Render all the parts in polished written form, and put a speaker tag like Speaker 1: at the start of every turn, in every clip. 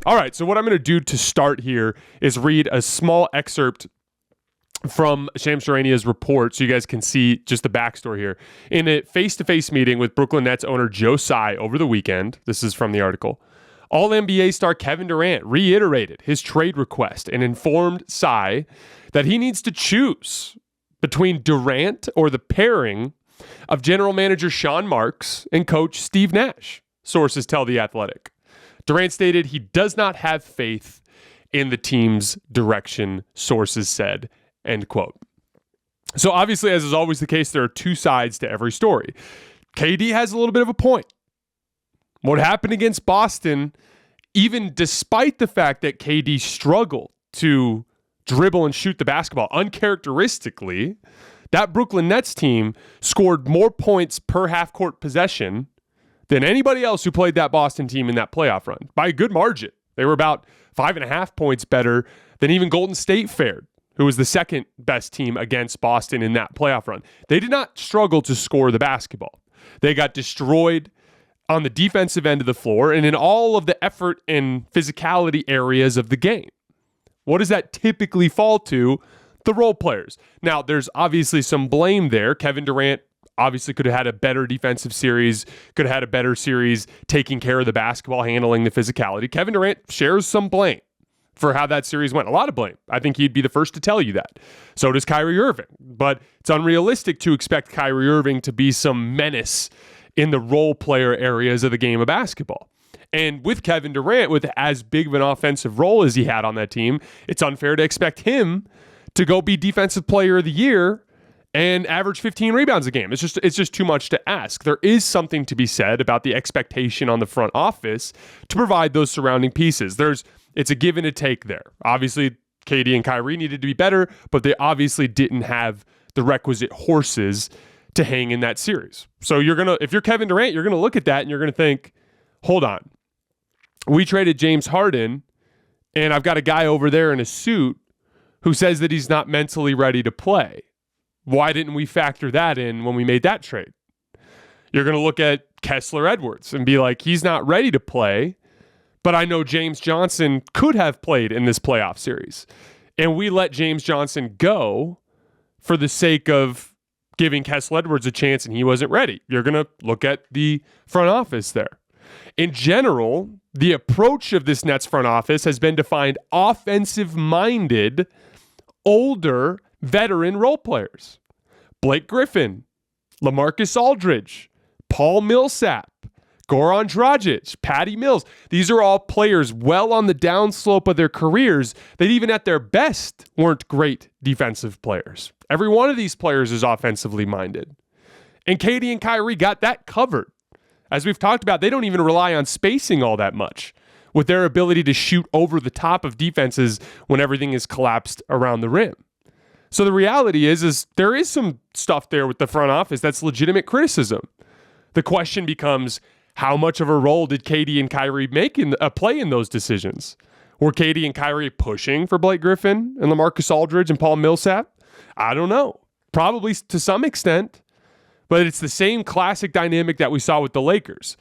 Speaker 1: All right, so what I'm going to do to start here is read a small excerpt from Shams Charania's report so you guys can see just the backstory here. In a face-to-face meeting with Brooklyn Nets owner Joe Tsai over the weekend, this is from the article, All-NBA star Kevin Durant reiterated his trade request and informed Tsai that he needs to choose between Durant or the pairing of general manager Sean Marks and coach Steve Nash, sources tell The Athletic. Durant stated he does not have faith in the team's direction, sources said, end quote. So obviously, as is always the case, there are two sides to every story. KD has a little bit of a point. What happened against Boston, even despite the fact that KD struggled to dribble and shoot the basketball uncharacteristically, that Brooklyn Nets team scored more points per half-court possession than anybody else who played that Boston team in that playoff run, by a good margin. They were about 5.5 points better than even Golden State fared, who was the second best team against Boston in that playoff run. They did not struggle to score the basketball. They got destroyed on the defensive end of the floor and in all of the effort and physicality areas of the game. What does that typically fall to? The role players. Now, there's obviously some blame there. Kevin Durant obviously could have had a better defensive series, could have had a better series taking care of the basketball, handling the physicality. Kevin Durant shares some blame for how that series went. A lot of blame. I think he'd be the first to tell you that. So does Kyrie Irving. But it's unrealistic to expect Kyrie Irving to be some menace in the role player areas of the game of basketball. And with Kevin Durant, with as big of an offensive role as he had on that team, it's unfair to expect him to go be defensive player of the year and average 15 rebounds a game. It's just too much to ask. There is something to be said about the expectation on the front office to provide those surrounding pieces. It's a give and a take there. Obviously, KD and Kyrie needed to be better, but they obviously didn't have the requisite horses to hang in that series. So if you're Kevin Durant, you're gonna look at that and you're gonna think, hold on. We traded James Harden, and I've got a guy over there in a suit who says that he's not mentally ready to play. Why didn't we factor that in when we made that trade? You're going to look at Kessler Edwards and be like, he's not ready to play, but I know James Johnson could have played in this playoff series. And we let James Johnson go for the sake of giving Kessler Edwards a chance, and he wasn't ready. You're going to look at the front office there. In general, the approach of this Nets front office has been to find offensive-minded, older, veteran role players. Blake Griffin, LaMarcus Aldridge, Paul Millsap, Goran Dragic, Patty Mills. These are all players well on the downslope of their careers that even at their best weren't great defensive players. Every one of these players is offensively minded. And KD and Kyrie got that covered. As we've talked about, they don't even rely on spacing all that much with their ability to shoot over the top of defenses when everything is collapsed around the rim. So the reality is there is some stuff there with the front office that's legitimate criticism. The question becomes, how much of a role did KD and Kyrie play in those decisions? Were KD and Kyrie pushing for Blake Griffin and LaMarcus Aldridge and Paul Millsap? I don't know. Probably to some extent. But it's the same classic dynamic that we saw with the Lakers.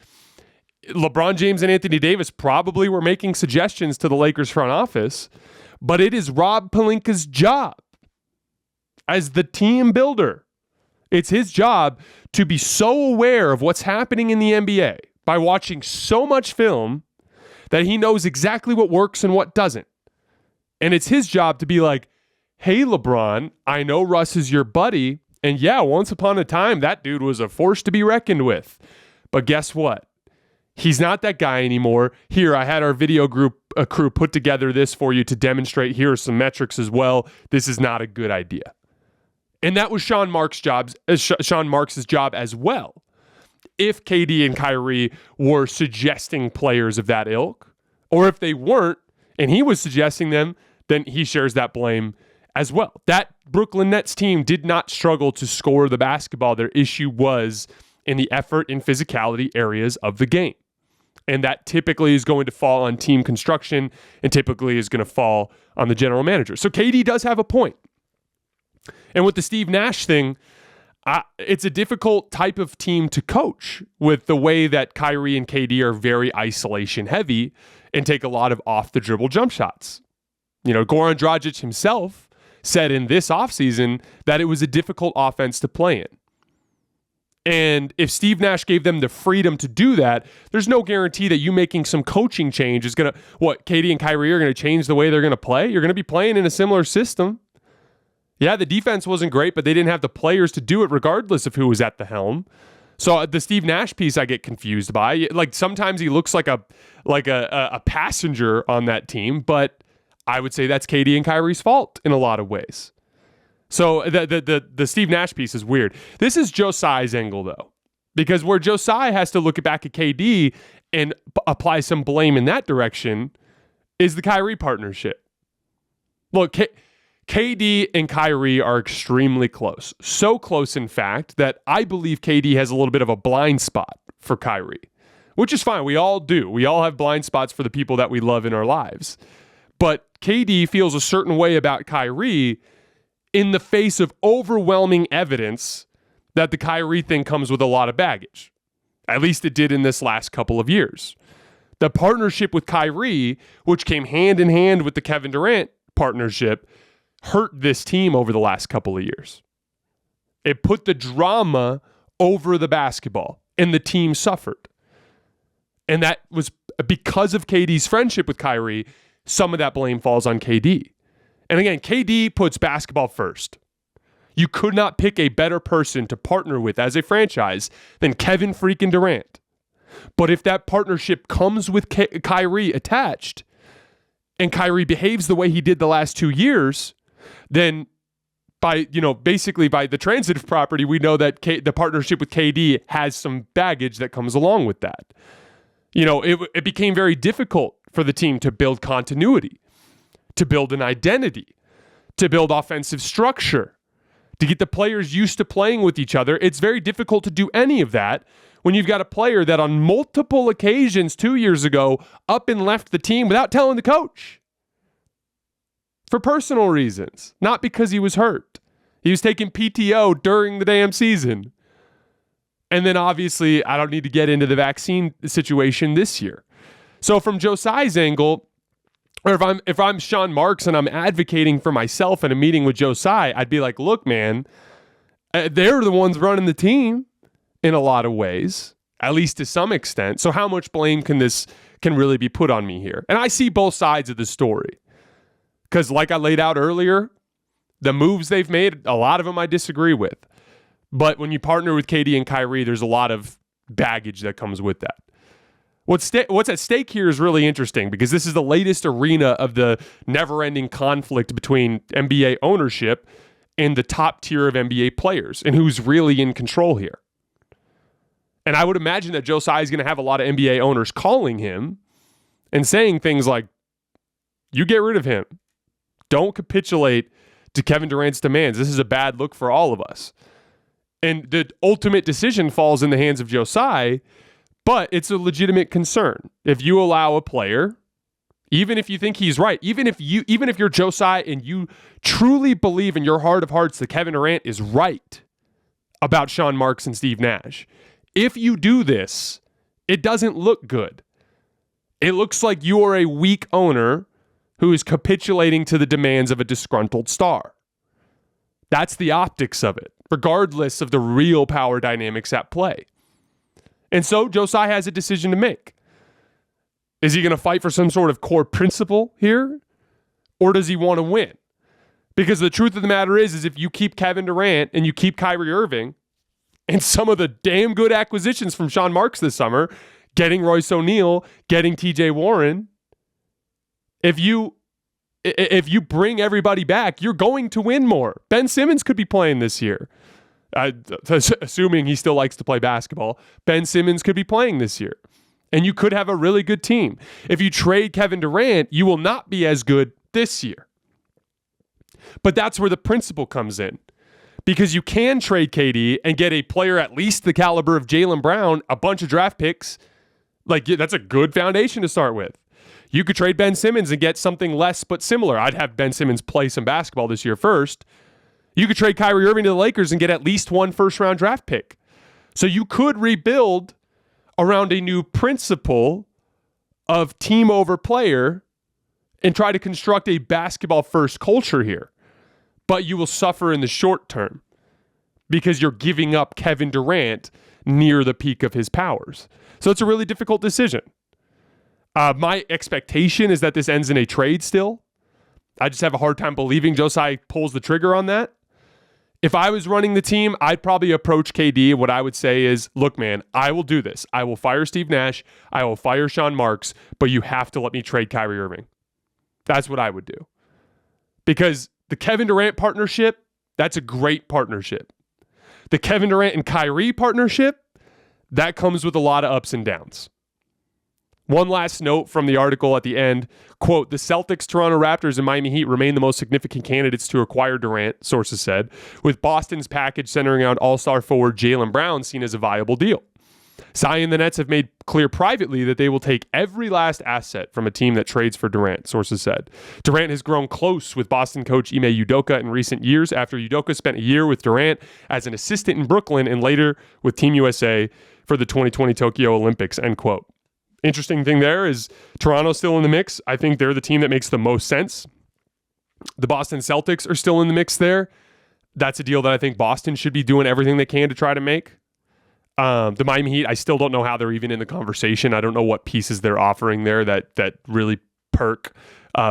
Speaker 1: LeBron James and Anthony Davis probably were making suggestions to the Lakers front office, but it is Rob Pelinka's job as the team builder. It's his job to be so aware of what's happening in the NBA by watching so much film that he knows exactly what works and what doesn't. And it's his job to be like, hey, LeBron, I know Russ is your buddy, and yeah, once upon a time, that dude was a force to be reckoned with. But guess what? He's not that guy anymore. Here, I had our video crew put together this for you to demonstrate. Here are some metrics as well. This is not a good idea. And that was Sean Marks' job as well. If KD and Kyrie were suggesting players of that ilk, or if they weren't, and he was suggesting them, then he shares that blame as well. That Brooklyn Nets team did not struggle to score the basketball. Their issue was in the effort and physicality areas of the game. And that typically is going to fall on team construction and typically is going to fall on the general manager. So KD does have a point. And with the Steve Nash thing, It's a difficult type of team to coach with the way that Kyrie and KD are very isolation heavy and take a lot of off the dribble jump shots. Goran Dragic himself said in this offseason that it was a difficult offense to play in. And if Steve Nash gave them the freedom to do that, there's no guarantee that you making some coaching change is going to, KD and Kyrie are going to change the way they're going to play? You're going to be playing in a similar system. Yeah, the defense wasn't great, but they didn't have the players to do it regardless of who was at the helm. So the Steve Nash piece I get confused by. Like sometimes he looks like a passenger on that team, but I would say that's KD and Kyrie's fault in a lot of ways. So the Steve Nash piece is weird. This is Josiah's angle though, because where Josiah has to look back at KD and apply some blame in that direction is the Kyrie partnership. Look, KD and Kyrie are extremely close. So close, in fact, that I believe KD has a little bit of a blind spot for Kyrie, which is fine. We all do. We all have blind spots for the people that we love in our lives. But KD feels a certain way about Kyrie in the face of overwhelming evidence that the Kyrie thing comes with a lot of baggage. At least it did in this last couple of years. The partnership with Kyrie, which came hand in hand with the Kevin Durant partnership, hurt this team over the last couple of years. It put the drama over the basketball, and the team suffered. And that was because of KD's friendship with Kyrie. Some of that blame falls on KD. And again, KD puts basketball first. You could not pick a better person to partner with as a franchise than Kevin freaking Durant. But if that partnership comes with Kyrie attached, and Kyrie behaves the way he did the last 2 years, then basically by the transitive property, we know that the partnership with KD has some baggage that comes along with that. It became very difficult for the team to build continuity, to build an identity, to build offensive structure, to get the players used to playing with each other. It's very difficult to do any of that when you've got a player that on multiple occasions 2 years ago up and left the team without telling the coach. For personal reasons, not because he was hurt. He was taking PTO during the damn season. And then obviously, I don't need to get into the vaccine situation this year. So from Josiah's angle, or if I'm Sean Marks and I'm advocating for myself in a meeting with Josiah, I'd be like, look, man, they're the ones running the team in a lot of ways, at least to some extent. So how much blame can really be put on me here? And I see both sides of the story. Because like I laid out earlier, the moves they've made, a lot of them I disagree with. But when you partner with KD and Kyrie, there's a lot of baggage that comes with that. What's at stake here is really interesting because this is the latest arena of the never-ending conflict between NBA ownership and the top tier of NBA players and who's really in control here. And I would imagine that Josiah is going to have a lot of NBA owners calling him and saying things like, you get rid of him. Don't capitulate to Kevin Durant's demands. This is a bad look for all of us. And the ultimate decision falls in the hands of Josiah, but it's a legitimate concern. If you allow a player, even if you think he's right, even if you're Josiah and you truly believe in your heart of hearts that Kevin Durant is right about Sean Marks and Steve Nash, if you do this, it doesn't look good. It looks like you are a weak owner who is capitulating to the demands of a disgruntled star. That's the optics of it, regardless of the real power dynamics at play. And so Josiah has a decision to make. Is he going to fight for some sort of core principle here? Or does he want to win? Because the truth of the matter is if you keep Kevin Durant and you keep Kyrie Irving and some of the damn good acquisitions from Sean Marks this summer, getting Royce O'Neal, getting TJ Warren, if you bring everybody back, you're going to win more. Ben Simmons could be playing this year. Assuming he still likes to play basketball, Ben Simmons could be playing this year. And you could have a really good team. If you trade Kevin Durant, you will not be as good this year. But that's where the principle comes in. Because you can trade KD and get a player at least the caliber of Jaylen Brown, a bunch of draft picks. That's a good foundation to start with. You could trade Ben Simmons and get something less but similar. I'd have Ben Simmons play some basketball this year first. You could trade Kyrie Irving to the Lakers and get at least one first-round draft pick. So you could rebuild around a new principle of team over player and try to construct a basketball-first culture here. But you will suffer in the short term because you're giving up Kevin Durant near the peak of his powers. So it's a really difficult decision. My expectation is that this ends in a trade still. I just have a hard time believing Josiah pulls the trigger on that. If I was running the team, I'd probably approach KD. What I would say is, look, man, I will do this. I will fire Steve Nash. I will fire Sean Marks, but you have to let me trade Kyrie Irving. That's what I would do. Because the Kevin Durant partnership, that's a great partnership. The Kevin Durant and Kyrie partnership, that comes with a lot of ups and downs. One last note from the article at the end, quote, the Celtics, Toronto Raptors, and Miami Heat remain the most significant candidates to acquire Durant, sources said, with Boston's package centering around all-star forward Jaylen Brown seen as a viable deal. Tsai and the Nets have made clear privately that they will take every last asset from a team that trades for Durant, sources said. Durant has grown close with Boston coach Ime Udoka in recent years after Udoka spent a year with Durant as an assistant in Brooklyn and later with Team USA for the 2020 Tokyo Olympics, end quote. Interesting thing there is Toronto's still in the mix. I think they're the team that makes the most sense. The Boston Celtics are still in the mix there. That's a deal that I think Boston should be doing everything they can to try to make. The Miami Heat, I still don't know how they're even in the conversation. I don't know what pieces they're offering there that really perk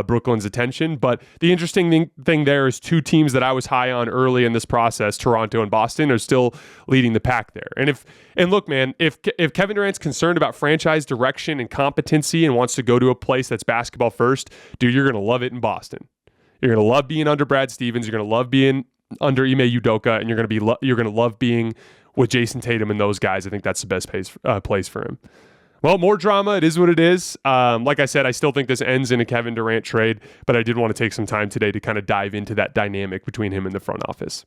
Speaker 1: Brooklyn's attention. But the interesting thing there is two teams that I was high on early in this process, Toronto and Boston, are still leading the pack there. And look, man, if Kevin Durant's concerned about franchise direction and competency and wants to go to a place that's basketball first, dude, you're going to love it in Boston. You're going to love being under Brad Stevens. You're going to love being under Ime Udoka, and you're going to love being with Jason Tatum and those guys. I think that's the best place for him. Well, more drama. It is what it is. Like I said, I still think this ends in a Kevin Durant trade, but I did want to take some time today to kind of dive into that dynamic between him and the front office.